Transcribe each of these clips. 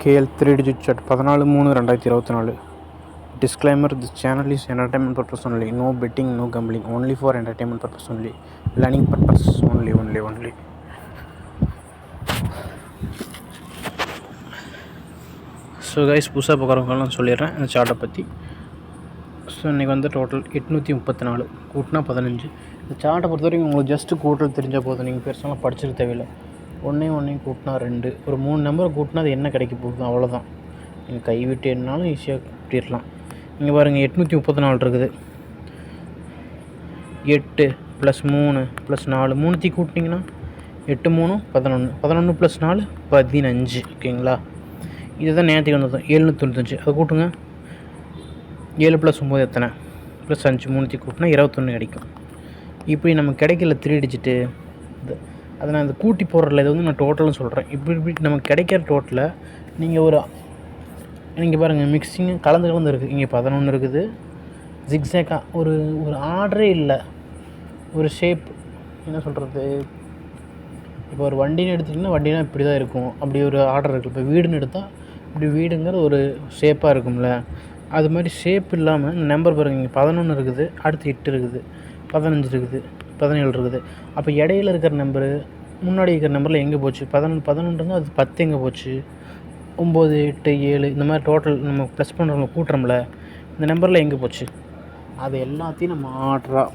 KL 3-digit chat 14/3/2024. Disclaimer: This channel is entertainment purpose only. No betting, no gambling. Only for entertainment purpose only. Learning purpose only. So guys, புதுசாக பார்க்குறவங்கலாம் சொல்லிடுறேன் இந்த சார்ட்டை பற்றி. So இன்றைக்கி வந்து total 834 கூட்டினா 15. இந்த சார்ட்டை பொறுத்த வரைக்கும் உங்களுக்கு ஜஸ்ட்டு கூட்டல் தெரிஞ்சால் போதும். நீங்கள் பெருசாலாம் படிச்சிருக்க தேவையில்லை. ஒன்றையும் கூட்டினா 2, ஒரு 3 நம்பர் கூட்டினா அது என்ன கிடைக்க போகுது, அவ்வளோதான். நீங்கள் கைவிட்டு என்னாலும் ஈஸியாக கூட்டிடலாம். இங்கே பாருங்கள், 834 இருக்குது. 8 + 3 + 4 3 கூட்டினீங்கன்னா 8 3 11, 11 + 4 15. ஓகேங்களா? இதுதான் நேரத்துக்கு வந்தது 795. அதை கூட்டுங்க. 7 + 9 எத்தனை, +5 3 கூட்டினா 21 கிடைக்கும். இப்படி நமக்கு கிடைக்கல 3 டிஜிட்டு. அதை நான் இந்த கூட்டி போடுறல, இது வந்து நான் டோட்டல்னு சொல்கிறேன். இப்படி நமக்கு கிடைக்கிற டோட்டலை நீங்கள் பாருங்கள், மிக்சிங்கு கலந்து இருக்குது. இங்கே 11 இருக்குது. ஜிக்ஸாக்காக ஒரு ஆர்டரே இல்லை, ஒரு ஷேப். என்ன சொல்கிறது, இப்போ ஒரு வண்டின்னு எடுத்திங்கன்னா வண்டினா இப்படி தான் இருக்கும், அப்படி ஒரு ஆர்டர் இருக்குது. இப்போ வீடுன்னு எடுத்தால் இப்படி வீடுங்கிற ஒரு ஷேப்பாக இருக்கும்ல, அது மாதிரி ஷேப் இல்லாமல் நம்பர் பாருங்கள். இங்கே 11 இருக்குது, அடுத்து 8 இருக்குது, 15 இருக்குது, 17 இருக்குது. அப்போ இடையில இருக்கிற நம்பரு முன்னாடி இருக்கிற நம்பரில் எங்கே போச்சு? 11 அது 10 எங்கே போச்சு? 9 8 7 இந்த மாதிரி டோட்டல் நம்ம ப்ளஸ் பண்ணுறவங்க கூட்டுறோம்ல, இந்த நம்பரில் எங்கே போச்சு? அது எல்லாத்தையும் நம்ம ஆர்டராக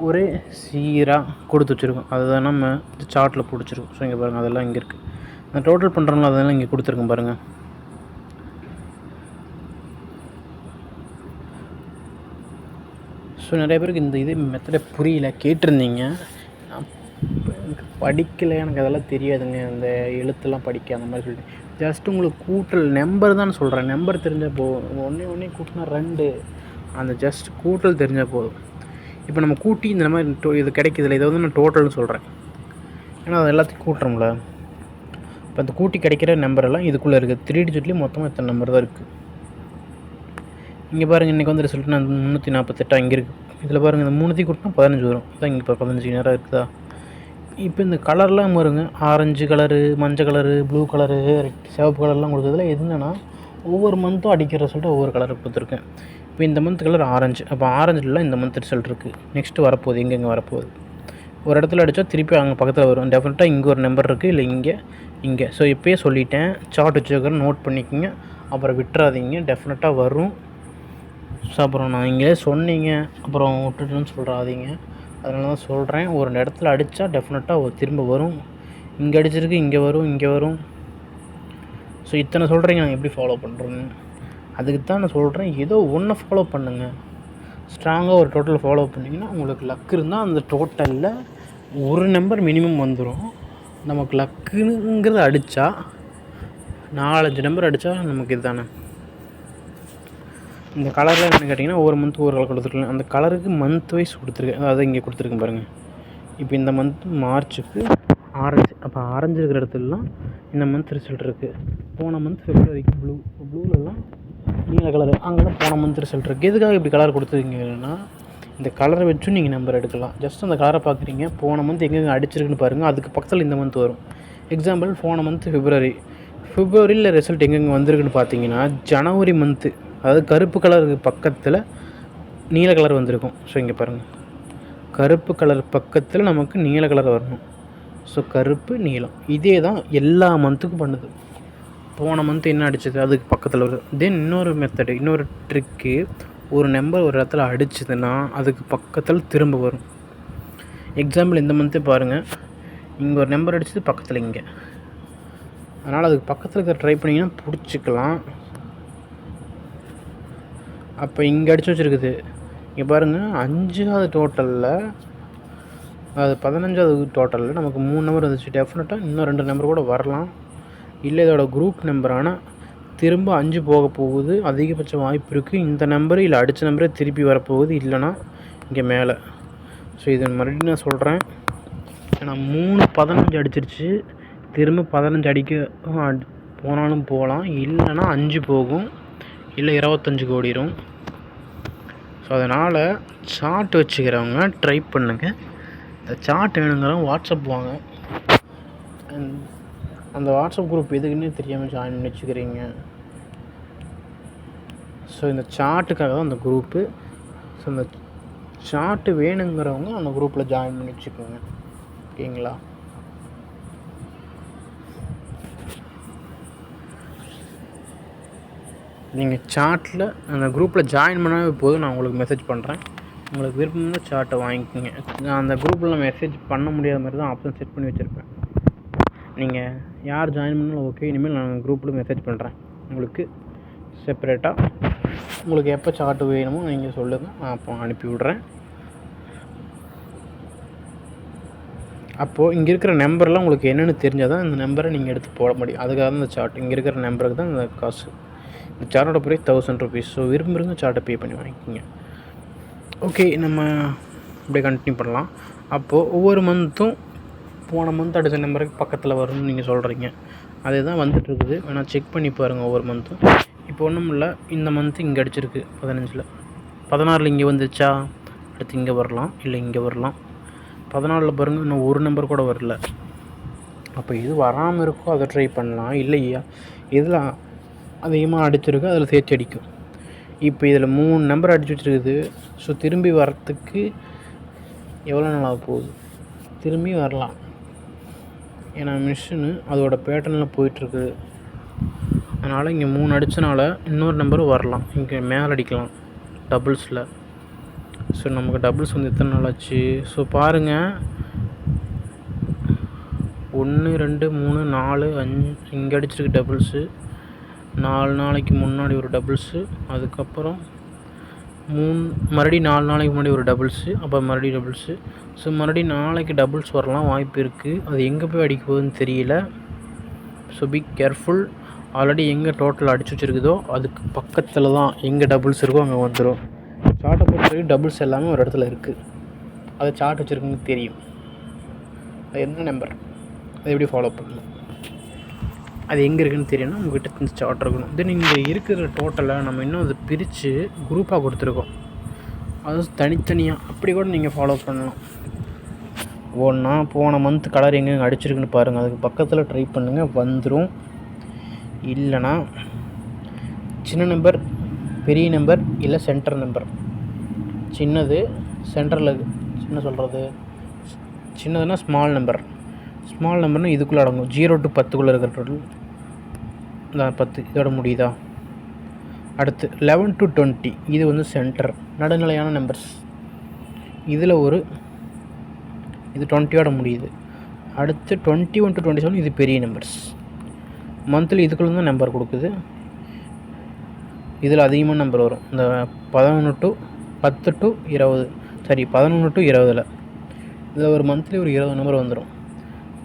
ஒரே சீராக கொடுத்து வச்சுருக்கோம். அதுதான் நம்ம சார்ட்டில் பிடிச்சிருக்கோம். ஸோ இங்கே பாருங்கள், அதெல்லாம் இங்கே இருக்குது. நான் டோட்டல் பண்ணுறோம்ல, அதெல்லாம் இங்கே கொடுத்துருக்கேன் பாருங்கள். ஸோ நிறைய பேருக்கு இந்த மெத்தடை புரியல, கேட்டிருந்தீங்க. நான் படிக்கலை, எனக்கு அதெல்லாம் தெரியாதுங்க, இந்த எழுத்துலாம் படிக்க அந்த மாதிரி சொல்லிட்டு. ஜஸ்ட் உங்களுக்கு கூட்டல் நம்பர் தான் சொல்கிறேன். நம்பர் தெரிஞ்சால் போதும். ஒன்றே கூட்டினா 2, அந்த ஜஸ்ட் கூட்டல் தெரிஞ்சால் போதும். இப்போ நம்ம கூட்டி இந்த மாதிரி இது கிடைக்கிதில்ல, இதை வந்து நான் டோட்டல்னு சொல்கிறேன். ஏன்னா அது எல்லாத்தையும் கூட்டுறோம்ல. இப்போ அந்த கூட்டி கிடைக்கிற நம்பரெல்லாம் இதுக்குள்ளே இருக்குது. 3 டிஜிட்லேயும் மொத்தமாக இத்தனை நம்பர் தான் இருக்குது. இங்கே பாருங்கள், இன்றைக்கி வந்து ரிசல்ட் நான் 348 இங்கே இருக்குது. இதில் பாருங்கள், இந்த 3 கூட்டினா 15 வரும். இதான் இங்கே இப்போ 15 நேரம் இருக்குதா? இப்போ இந்த கலர்லாம் பாருங்க, ஆரஞ்சு கலரு, மஞ்சள் கலரு, ப்ளூ கலரு, சிவப்பு கலர்லாம் கொடுத்ததில் எது என்னென்னா ஒவ்வொரு மந்த்தும் அடிக்கிற ரிசல்ட்டு ஒவ்வொரு கலரை கொடுத்துருக்கேன். இப்போ இந்த மந்த் கலர் ஆரஞ்சு, அப்போ ஆரஞ்சுலாம் இந்த மந்த் ரிசல்ட் இருக்குது. நெக்ஸ்ட்டு வரப்போகுது, எங்கெங்கே வரப்போகுது. ஒரு இடத்துல அடித்தா திருப்பி அங்கே பக்கத்தில் வரும். டெஃபினட்டாக இங்கே ஒரு நம்பர் இருக்குது, இல்லை இங்கே. ஸோ இப்போயே சொல்லிட்டேன், சார்ட் வச்சுருக்கிறேன், நோட் பண்ணிக்கோங்க. அப்புறம் விட்டுறாதீங்க, டெஃபினட்டாக வரும். ஸோ அப்புறம் நான் இங்கே சொன்னீங்க அப்புறம் விட்டுட்டுன்னு சொல்கிறாதீங்க. அதனால தான் சொல்கிறேன், ஒரு இடத்துல அடித்தா டெஃபினட்டாக திரும்ப வரும். இங்கே அடிச்சிருக்கு, இங்கே வரும். ஸோ இத்தனை சொல்கிறீங்க, நான் எப்படி ஃபாலோ பண்ணுறேன்னு அதுக்கு தான் நான் சொல்கிறேன். ஏதோ ஒன்றை ஃபாலோ பண்ணுங்கள். ஸ்ட்ராங்காக ஒரு டோட்டல் ஃபாலோ பண்ணிங்கன்னா உங்களுக்கு லக் இருந்தால் அந்த டோட்டலில் ஒரு நம்பர் மினிமம் வந்துடும். நமக்கு லக்குங்கிறத அடித்தா 4-5 நம்பர் அடித்தா நமக்கு இதுதானே. இந்த கலரில் என்ன கேட்டிங்கன்னா, ஒவ்வொரு மந்த்துக்கு ஒரு கலர் கொடுத்துருக்கேன். அந்த கலருக்கு மந்த் வைஸ் கொடுத்துருக்கேன். அதாவது இங்கே கொடுத்துருக்கேன் பாருங்கள். இப்போ இந்த மந்த் மார்ச்சுக்கு ஆரஞ்சு, அப்போ ஆரஞ்சு இருக்கிற இடத்துலலாம் இந்த மந்த் ரிசல்ட் இருக்குது. போன மந்த் ஃபெப்ரவரிக்கு ப்ளூலலாம் நீல கலரு, அங்கெல்லாம் போன மந்த் ரிசல்ட் இருக்குது. எதுக்காக இப்படி கலர் கொடுத்துருக்கீங்கன்னா, இந்த கலரை வச்சும் நீங்கள் நம்பர் எடுக்கலாம். ஜஸ்ட் அந்த கலரை பார்க்குறீங்க, போன மந்த் எங்கெங்கே அடிச்சிருக்குன்னு பாருங்கள், அதுக்கு பக்கத்தில் இந்த மந்த் வரும். எக்ஸாம்பிள், போன மந்த் ஃபெப்ரவரியில் ரிசல்ட் எங்கெங்கே வந்திருக்குன்னு பார்த்தீங்கன்னா, ஜனவரி மந்த்து, அதாவது கருப்பு கலருக்கு பக்கத்தில் நீல கலர் வந்திருக்கும். ஸோ இங்கே பாருங்கள், கருப்பு கலர் பக்கத்தில் நமக்கு நீல கலர் வரணும். ஸோ கருப்பு நீலம், இதே தான் எல்லா மந்த்துக்கும் பண்ணுது. போன மந்த் என்ன அடிச்சது, அதுக்கு பக்கத்தில் வரும். தென் இன்னொரு மெத்தடு, இன்னொரு ட்ரிக்கு, ஒரு நம்பர் ஒரு இடத்துல அடிச்சதுன்னா அதுக்கு பக்கத்தில் திரும்ப வரும். எக்ஸாம்பிள், இந்த மந்த்தே பாருங்கள், இங்கே ஒரு நம்பர் அடிச்சது பக்கத்தில் இங்கே, அதனால் அதுக்கு பக்கத்தில் இருக்கிற ட்ரை பண்ணிங்கன்னா பிடிச்சிக்கலாம். அப்போ இங்கே அடித்து வச்சுருக்குது, இங்கே பாருங்கள், 5வது டோட்டலில், அது 15வது டோட்டலில் நமக்கு 3 நம்பர் வந்துச்சு. டெஃபினட்டாக இன்னும் 2 நம்பர் கூட வரலாம். இல்லை இதோட குரூப் நம்பர், ஆனால் திரும்ப 5 போக போகுது, அதிகபட்ச வாய்ப்பு இருக்குது. இந்த நம்பரு இல்லை அடித்த நம்பரே திருப்பி வரப்போகுது, இல்லைனா இங்கே மேலே. ஸோ இது மறுபடியும் நான் சொல்கிறேன், ஏன்னா 3 15 அடிச்சிருச்சு. திரும்ப 15 அடிக்க போனாலும் போகலாம், இல்லைனா 5 போகும், இல்லை 25 ஓடிடும். ஸோ அதனால் சார்ட் வச்சுக்கிறவங்க ட்ரை பண்ணுங்கள். இந்த சார்ட் வேணுங்கிறவங்க வாட்ஸ்அப் வாங்க. அந்த வாட்ஸ்அப் குரூப் எதுக்குன்னே தெரியாமல் ஜாயின் பண்ணி வச்சுக்கிறீங்க. ஸோ இந்த சார்ட்டுக்காக தான் அந்த குரூப்பு. ஸோ இந்த சார்ட்டு வேணுங்கிறவங்க அந்த குரூப்பில் ஜாயின் பண்ணி வச்சுக்கோங்க. ஓகேங்களா? நீங்கள் சார்ட்டில் அந்த குரூப்பில் ஜாயின் பண்ணாவே போதும். நான் உங்களுக்கு மெசேஜ் பண்ணுறேன். உங்களுக்கு விருப்பம்னா சார்ட்டை வாங்கிக்கோங்க. நான் அந்த குரூப்பில் மெசேஜ் பண்ண முடியாத மாதிரி தான் ஆப்ஷன் செட் பண்ணி வச்சுருப்பேன். நீங்கள் யார் ஜாயின் பண்ணாலும் ஓகே. இனிமேல் நான் குரூப்பில் மெசேஜ் பண்ணுறேன் உங்களுக்கு செப்பரேட்டாக. உங்களுக்கு எப்போ சார்ட்டு வேணுமோ நீங்கள் சொல்லுங்கள், நான் அப்போ அனுப்பி விட்றேன். அப்போது இங்கே இருக்கிற நம்பர்லாம் உங்களுக்கு என்னென்னு தெரிஞ்சால் தான் இந்த நம்பரை நீங்கள் எடுத்து போட முடியும். அதுக்காக தான் இந்த சார்ட். இங்கே இருக்கிற நம்பருக்கு தான் இந்த காசு. இந்த சார்ட்டோட ப்ரைஸ் 1000 rupees. ஸோ விரும்புகிறவங்க சார்ட்டை பே பண்ணி வாங்கிக்கிங்க. ஓகே, நம்ம அப்படியே கண்டினியூ பண்ணலாம். அப்போது ஒவ்வொரு மந்த்தும் போன மந்த் அடித்த நம்பருக்கு பக்கத்தில் வரும்னு நீங்கள் சொல்கிறீங்க. அதே தான் வந்துட்டுருக்குது. வேணால் செக் பண்ணி பாருங்கள் ஒவ்வொரு மந்த்தும். இப்போ ஒன்றும் இல்லை, இந்த மந்த்து இங்கே அடிச்சிருக்கு 15ல், 16ல் இங்கே வந்துச்சா, அடுத்து இங்கே வரலாம், இல்லை இங்கே வரலாம். 14ல் பாருங்கள், இன்னும் ஒரு நம்பர் கூட வரல. அப்போ இது வராமல் இருக்கோ அதை ட்ரை பண்ணலாம். இல்லையா இதில் அதிகமாக அடிச்சிருக்கு, அதில் சேர்த்து அடிக்கும். இப்போ இதில் 3 நம்பர் அடிச்சு வச்சுருக்குது. ஸோ திரும்பி வரத்துக்கு எவ்வளோ நாள் ஆக போகுது? திரும்பி வரலாம். ஏன்னா மிஷினு அதோட பேட்டர்னில் போயிட்டுருக்கு. அதனால் இங்கே 3 அடித்தனால இன்னொரு நம்பரும் வரலாம். இங்கே மேலே அடிக்கலாம் டபுள்ஸில். ஸோ நமக்கு டபுள்ஸ் வந்து எத்தனை நாள் ஆச்சு? ஸோ பாருங்கள், 1 2 3 4 5 இங்கே அடிச்சிருக்கு டபுள்ஸு. 4 நாளைக்கு முன்னாடி ஒரு டபுள்ஸு, அதுக்கப்புறம் மறுபடியும் 4 நாளைக்கு முன்னாடி ஒரு டபுள்ஸு, அப்போ மறுபடியும் டபுள்ஸு. ஸோ மறுபடியும் நாளைக்கு டபுள்ஸ் வரலாம், வாய்ப்பு இருக்குது. அது எங்கே போய் அடிக்க போகுதுன்னு தெரியல. So be careful. ஆல்ரெடி எங்கே டோட்டல் அடிச்சு வச்சுருக்குதோ அதுக்கு பக்கத்தில் தான் எங்கே டபுள்ஸ் இருக்கோ அங்கே வந்துடும். சார்ட்டை பொறுத்த வரைக்கும் டபுள்ஸ் எல்லாமே ஒரு இடத்துல இருக்குது. அதை சார்ட் வச்சுருக்குன்னு தெரியும். அது என்ன நம்பர், அதை எப்படி ஃபாலோ பண்ணணும், அது எங்கே இருக்குதுன்னு தெரியும்னா உங்கள்கிட்ட இந்த சார்ட் இருக்கணும். தென் இங்கே இருக்கிற டோட்டலை நம்ம இன்னும் அதை பிரித்து குரூப்பாக கொடுத்துருக்கோம். அது தனித்தனியாக அப்படி கூட நீங்கள் ஃபாலோ பண்ணலாம். ஒன்றா போன மந்த் கலர் எங்கே அடிச்சிருக்குன்னு பாருங்கள், அதுக்கு பக்கத்தில் ட்ரை பண்ணுங்கள், வந்துடும். இல்லைனா சின்ன நம்பர், பெரிய நம்பர், இல்லை சென்டர் நம்பர். சின்னது சென்டரில், என்ன சொல்கிறது, சின்னதுன்னா ஸ்மால் நம்பர். ஸ்மால் நம்பர்னால் இதுக்குள்ளே அடங்கும். 0 to 10 இருக்கிற டோட்டல் இந்த 10 இதோட முடியுதா. அடுத்து 11 to 20 இது வந்து சென்டர், நடுநிலையான நம்பர்ஸ். இதில் இது 20யோட முடியுது. அடுத்து 21 to 27 இது பெரிய நம்பர்ஸ். மந்த்லி இதுக்குள்ளே தான் நம்பர் கொடுக்குது. இதில் அதிகமான நம்பர் வரும். இந்த 11 to 10 to 20 சரி 11 to 20ல் இதில் ஒரு மந்த்லி ஒரு 20 நம்பர் வந்துடும்.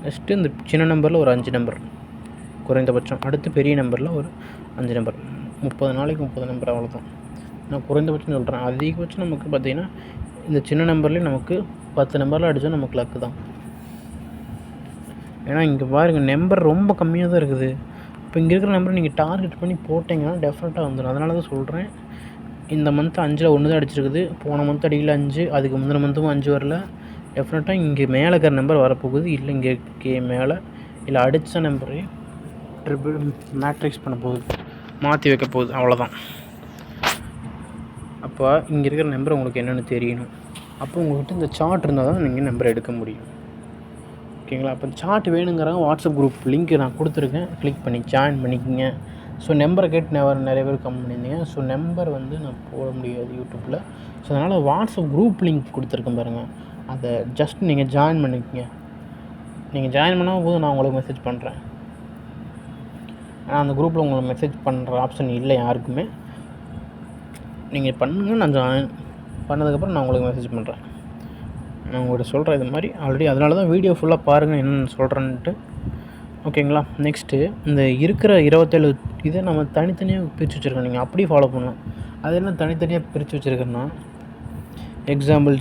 நெக்ஸ்ட்டு இந்த சின்ன நம்பரில் ஒரு 5 நம்பர் குறைந்தபட்சம். அடுத்து பெரிய நம்பரில் ஒரு 5 நம்பர். 30 நாளைக்கு 30 நம்பர், அவ்வளோதான். நான் குறைந்தபட்சம் சொல்கிறேன். அதிகபட்சம் நமக்கு பார்த்திங்கன்னா இந்த சின்ன நம்பர்லேயே நமக்கு 10 நம்பரில் அடித்தா நமக்கு லக்கு தான். ஏன்னா இங்கே பாருங்கள், நம்பர் ரொம்ப கம்மியாக தான் இருக்குது. இப்போ இங்கே இருக்கிற நம்பரை நீங்கள் டார்கெட் பண்ணி போட்டிங்கன்னா டெஃபினட்டாக வந்துடும். அதனால தான் சொல்கிறேன். இந்த மந்த்து 5ல் 1 தான் அடிச்சிருக்குது. போன மந்த் அடிக்கல 5, அதுக்கு முந்தின மந்த்தும் 5 வரல. டெஃபினட்டாக இங்கே மேலே இருக்கிற நம்பர் வரப்போகுது. இல்லை இங்கே மேலே இல்லை அடித்த நம்பரே ட்ரிபிள் மேட்ரிக்ஸ் பண்ண போகுது, மாற்றி வைக்க போகுது, அவ்வளோதான். அப்போ இங்கே இருக்கிற நம்பர் உங்களுக்கு என்னென்னு தெரியணும். அப்போ உங்கள்கிட்ட இந்த சார்ட் இருந்தால் தான் நீங்கள் நம்பர் எடுக்க முடியும். ஓகேங்களா? அப்போ சார்ட் வேணுங்கிறவங்க வாட்ஸ்அப் குரூப் லிங்க் நான் கொடுத்துருக்கேன், கிளிக் பண்ணி ஜாயின் பண்ணிக்கோங்க. ஸோ நம்பரை கேட்டு நிறைய பேர் கம்மி பண்ணியிருந்தீங்க. ஸோ நம்பர் வந்து நான் போட முடியாது யூடியூப்பில். ஸோ அதனால் வாட்ஸ்அப் குரூப் லிங்க் கொடுத்துருக்கேன் பாருங்கள், அதை ஜஸ்ட் நீங்கள் ஜாயின் பண்ணிக்கோங்க. நீங்கள் ஜாயின் பண்ணால் போதும், நான் உங்களுக்கு மெசேஜ் பண்ணுறேன். ஆனால் அந்த குரூப்பில் உங்களுக்கு மெசேஜ் பண்ணுற ஆப்ஷன் இல்லை யாருக்குமே. நீங்கள் பண்ணுங்கள், நான் ஜாயின் பண்ணதுக்கப்புறம் நான் உங்களுக்கு மெசேஜ் பண்ணுறேன். நான் உங்கள்கிட்ட சொல்கிறேன் இது மாதிரி ஆல்ரெடி. அதனால தான் வீடியோ ஃபுல்லாக பாருங்கள் என்னென்னு சொல்கிறேன்ட்டு. ஓகேங்களா? நெக்ஸ்ட்டு இந்த இருக்கிற 27 இதை நம்ம தனித்தனியாக பிரித்து வச்சுருக்கோம். நீங்கள் அப்படியே ஃபாலோ பண்ணலாம். அது என்ன தனித்தனியாக பிரித்து வச்சுருக்கேன்னா, எக்ஸாம்பிள்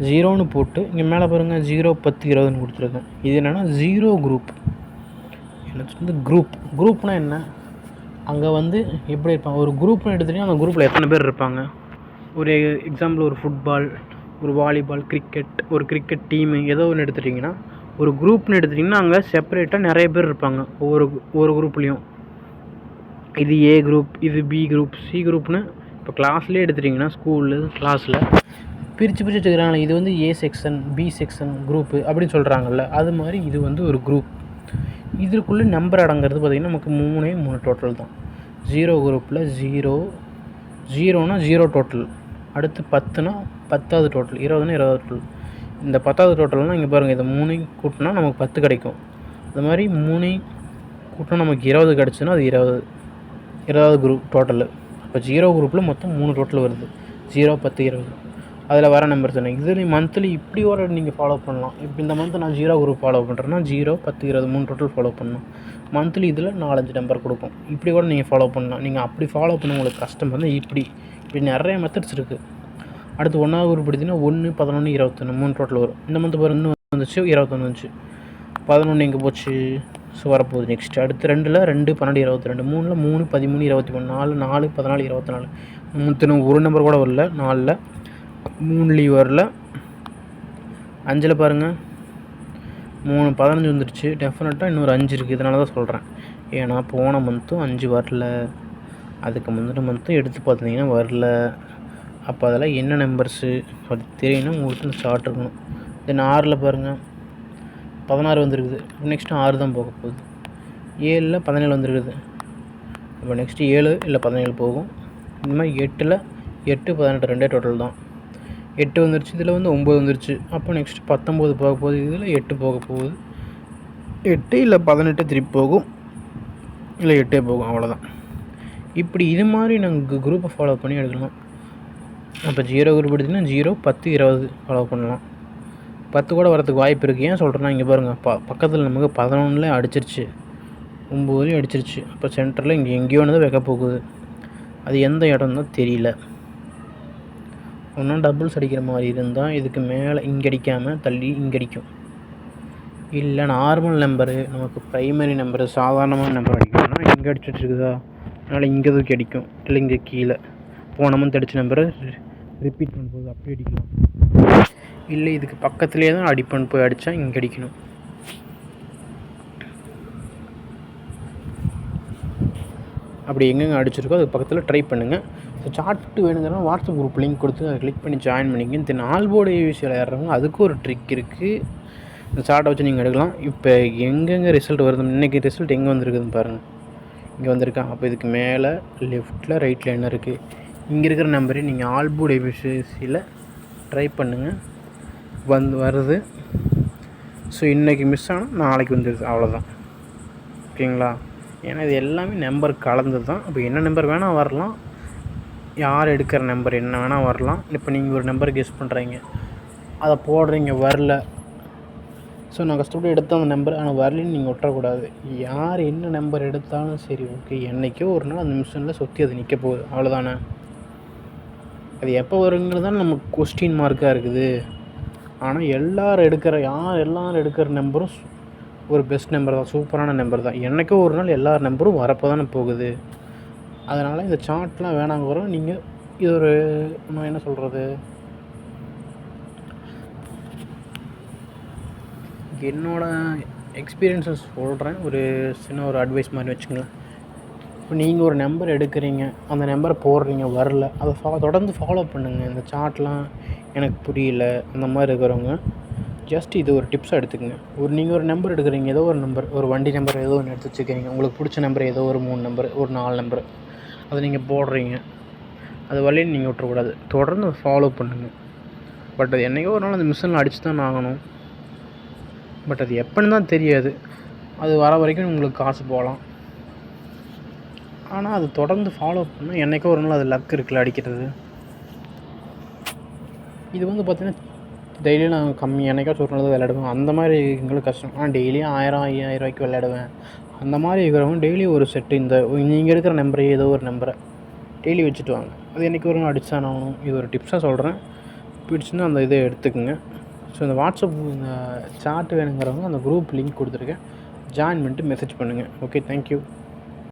0ன்னு போட்டு இங்கே மேலே பாருங்கள் 0 10 20ன்னு கொடுத்துருக்கேன். இது என்னென்னா 0 குரூப். எனக்கு வந்து குரூப்னால் என்ன, அங்கே வந்து எப்படி இருப்பாங்க, ஒரு குரூப்னு எடுத்துகிட்டிங்கன்னா அந்த குரூப்பில் எத்தனை பேர் இருப்பாங்க. ஒரு எக்ஸாம்பிள் ஒரு ஃபுட்பால், ஒரு வாலிபால், கிரிக்கெட், ஒரு கிரிக்கெட் டீமு ஏதோ ஒன்று எடுத்துட்டிங்கன்னா ஒரு குரூப்னு எடுத்துட்டிங்கன்னா அங்கே செப்பரேட்டாக நிறைய பேர் இருப்பாங்க ஒவ்வொரு குரூப்லேயும். இது ஏ குரூப், இது பி குரூப், சி குரூப்னு இப்போ கிளாஸ்லேயே எடுத்துட்டிங்கன்னா ஸ்கூலில் கிளாஸில் பிரித்து வச்சுக்கிறாங்க. இது வந்து A section, B section group அப்படின்னு சொல்கிறாங்கல்ல, அது மாதிரி இது வந்து ஒரு குரூப். இதுக்குள்ளே நம்பர் அடங்கிறது பார்த்திங்கன்னா நமக்கு 3 டோட்டல் தான். 0 குரூப்பில் 0னா 0 டோட்டல், அடுத்து 10னா 10வது டோட்டல், 20னா 20வது டோட்டல். இந்த 10வது டோட்டல்னால் இங்கே பாருங்கள், இதை 3 கூட்டினா நமக்கு 10 கிடைக்கும். அது மாதிரி 3 கூட்டினா நமக்கு 20 கிடச்சுன்னா அது 20வது குரூப் டோட்டலு. இப்போ 0 குரூப்பில் மொத்தம் 3 டோட்டல் வருது, 0, 10, 20. அதில் வர நம்பர் தானே. இதில் மந்த்லி இப்படி ஒரு நீங்கள் ஃபாலோ பண்ணலாம். இப்போ இந்த மந்த் நான் 0 குரூப் ஃபாலோ பண்ணுறேன்னா 0, 10, 20 3 டோட்டல் ஃபாலோ பண்ணணும். மந்த்லி இதில் 4-5 நம்பர் கொடுக்கும். இப்படி கூட நீங்கள் ஃபாலோ பண்ணலாம். நீங்கள் அப்படி ஃபாலோ பண்ண உங்களுக்கு கஷ்டம் வந்து இப்படி நிறைய மெத்தட்ஸ் இருக்குது. அடுத்து 1வது குரூப் எடுத்திங்கன்னா 1, 11, 21 3 டோட்டல் வரும். இந்த மந்த் பாரு இன்னும் வந்துச்சு, 21 வந்துச்சு. 11 எங்கே போச்சு? ஸோ வரப்போகுது நெக்ஸ்ட். அடுத்து 2ல் 2, 12, 22, 3ல் 3, 13, 23, 4, 4, 14, 24. இன்னும் ஒரு நம்பர் கூட வரல. 4ல் 3 வரல. 5ல் பாருங்கள் 3, 15 வந்துடுச்சு. டெஃபினட்டாக இன்னொரு 5 இருக்குது. இதனால தான் சொல்கிறேன். ஏன்னா போன மந்த்தும் 5 வரல, அதுக்கு முந்தின மந்த்தும் எடுத்து பார்த்தீங்கன்னா வரல. அப்போ அதெல்லாம் என்ன நம்பர்ஸு அப்படி தெரியணும் உங்களுக்கு இந்த சார்ட் இருக்கணும். தென் 6ல் பாருங்கள் 16 வந்துருக்குது. நெக்ஸ்ட்டு 6 தான் போக போகுது. 7ல் 17 வந்துருக்குது. இப்போ நெக்ஸ்ட்டு 7 இல்லை 17 போகும். இந்த மாதிரி 8ல் 8, 18 2 டோட்டல் தான். 8 வந்துருச்சு. இதில் வந்து 9 வந்துருச்சு. அப்போ நெக்ஸ்ட்டு 19 போக போகுது. இதில் 8 போக போகுது. 8 இல்லை 18 திருப்பி போகும், இல்லை 8 போகும். அவ்வளோதான். இப்படி இது மாதிரி நாங்கள் குரூப்பை ஃபாலோ பண்ணி எடுக்கலாம். அப்போ 0 குரூப் எடுத்திங்கன்னா 0, 10, 20 ஃபாலோ பண்ணலாம். 10 கூட வரதுக்கு வாய்ப்பு இருக்குது. ஏன் சொல்கிறேன்னா இங்கே பாருங்கள், பக்கத்தில் நமக்கு 11ல் அடிச்சிருச்சு, 9லையும் அடிச்சிருச்சு. அப்போ சென்டரில் இங்கே எங்கேயோ தான் வைக்க போகுது. அது எந்த இடம் தான் தெரியல. ஒன்றும் டபுள்ஸ் அடிக்கிற மாதிரி இருந்தால் இதுக்கு மேலே இங்கே அடிக்காமல் தள்ளி இங்கே அடிக்கும். இல்லை நார்மல் நம்பரு, நமக்கு ப்ரைமரி நம்பரு, சாதாரணமான நம்பர் அடிக்கணும்னா இங்கே அடிச்சிட்டு இருக்குதா, அதனால் இங்கே தூக்கி அடிக்கும். இல்லை இங்கே கீழே போன மந்த் அடித்த நம்பரை ரிப்பீட் பண்ணும்போது அப்படி அடிக்கலாம். இல்லை இதுக்கு பக்கத்துலேயே தான் அடிப்பேன் போய் அடித்தா இங்கே அடிக்கணும். அப்படி எங்கெங்கே அடிச்சிருக்கோ அதுக்கு பக்கத்தில் ட்ரை பண்ணுங்கள். ஸோ சார்ட்டு வேணுங்கிறனா வாட்ஸ்அப் குரூப் லிங்க் கொடுத்து அதை கிளிக் பண்ணி ஜாயின் பண்ணிங்க. தென் ஆல்போர்டு ஏவிசி விளையாடுறவங்க அதுக்கு ஒரு ட்ரிக் இருக்குது. இந்த சார்ட்டை வச்சு நீங்கள் எடுக்கலாம். இப்போ எங்கெங்கே ரிசல்ட் வருது, இன்றைக்கி ரிசல்ட் எங்கே வந்துருக்குதுன்னு பாருங்கள். இங்கே வந்திருக்கா. அப்போ இதுக்கு மேலே லெஃப்ட்டில் ரைட்டில் என்ன இருக்குது, இங்கே இருக்கிற நம்பரே நீங்கள் ஆல்போர்டு ஏவிசியில் ட்ரை பண்ணுங்கள். வருது. ஸோ இன்றைக்கி மிஸ் ஆனால் நாளைக்கு வந்துடுது. அவ்வளோதான். ஓகேங்களா? ஏன்னா இது எல்லாமே நம்பர் கலந்து தான். இப்போ என்ன நம்பர் வேணால் வரலாம், யார் எடுக்கிற நம்பர் என்ன வேணால் வரலாம். இப்போ நீங்கள் ஒரு நம்பர் கெஸ் பண்ணுறீங்க, அதை போடுறீங்க, வரல. ஸோ நான் கஷ்டப்பட்டு எடுத்த அந்த நம்பர் ஆனால் வரலன்னு நீங்கள் விட்டுறக்கூடாது. யார் என்ன நம்பர் எடுத்தாலும் சரி, ஓகே, என்றைக்கோ ஒரு நாள் அந்த நிமிஷனில் சுற்றி அது நிற்க போகுது. அவ்வளோதானே. அது எப்போ வருங்கிறது தான் நமக்கு கொஸ்டின் மார்க்காக இருக்குது. ஆனால் எல்லாரும் எடுக்கிற நம்பரும் ஒரு பெஸ்ட் நம்பர் தான், சூப்பரான நம்பர் தான். என்றைக்கோ ஒரு நாள் எல்லார் நம்பரும் வரப்போ தானே போகுது. அதனால் இந்த சார்ட்லாம் வேணாங்கிறோம். நீங்கள் இது ஒரு நான் என்ன சொல்கிறது, என்னோடய எக்ஸ்பீரியன்ஸஸ் சொல்கிறேன். ஒரு சின்ன ஒரு அட்வைஸ் மாதிரி வச்சுங்களேன். இப்போ நீங்கள் ஒரு நம்பர் எடுக்கிறீங்க, அந்த நம்பரை போடுறீங்க, வரல, அதை தொடர்ந்து ஃபாலோ பண்ணுங்கள். இந்த சார்ட்லாம் எனக்கு புரியல அந்த மாதிரி இருக்கிறவங்க ஜஸ்ட் இது ஒரு டிப்ஸாக எடுத்துக்கங்க. நீங்கள் ஒரு நம்பர் எடுக்கிறீங்க, ஏதோ ஒரு நம்பர், ஒரு வண்டி நம்பர் ஏதோ ஒன்று எடுத்து வச்சுக்கிறீங்க. உங்களுக்கு பிடிச்ச நம்பர் ஏதோ ஒரு 3 நம்பர், ஒரு 4 நம்பர், அதை நீங்கள் போடுறீங்க. அது வழின்னு நீங்கள் விட்டுறக்கூடாது, தொடர்ந்து அதை ஃபாலோ பண்ணுங்கள். பட் அது என்றைக்கோ ஒரு நாள் அந்த மிஷினில் அடித்து தான் ஆகணும். பட் அது எப்போன்னு தான் தெரியாது. அது வர வரைக்கும் உங்களுக்கு காசு போகலாம். ஆனால் அது தொடர்ந்து ஃபாலோ பண்ணால் என்றைக்கோ ஒரு நாள் அது லக் இருக்குல்ல அடிக்கிறது. இது வந்து பார்த்திங்கன்னா டெய்லியும் நான் கம்மி என்னைக்காச்சும் ஒரு நாள் தான் விளையாடுவேன். அந்த மாதிரி எங்களுக்கு கஷ்டம். ஆனால் டெய்லியும் 1000, 5000 ரூபாய்க்கு விளையாடுவேன். அந்த மாதிரி இருக்கிறவங்க டெய்லி ஒரு செட்டு இந்த நீங்கள் எடுக்கிற நம்பரை ஏதோ ஒரு நம்பரை டெய்லி வச்சுட்டு வாங்க. அது என்றைக்கு ஒரு நாள் அடிச்சு தான் ஆகணும். இது ஒரு டிப்ஸாக சொல்கிறேன். பிடிச்சுன்னா அந்த இதை எடுத்துக்கோங்க. ஸோ இந்த வாட்ஸ்அப் இந்த சார்ட் வேணுங்கிறவங்க அந்த குரூப் லிங்க் கொடுத்துருக்கேன், ஜாயின் பண்ணிட்டு மெசேஜ் பண்ணுங்கள். Okay, thank you.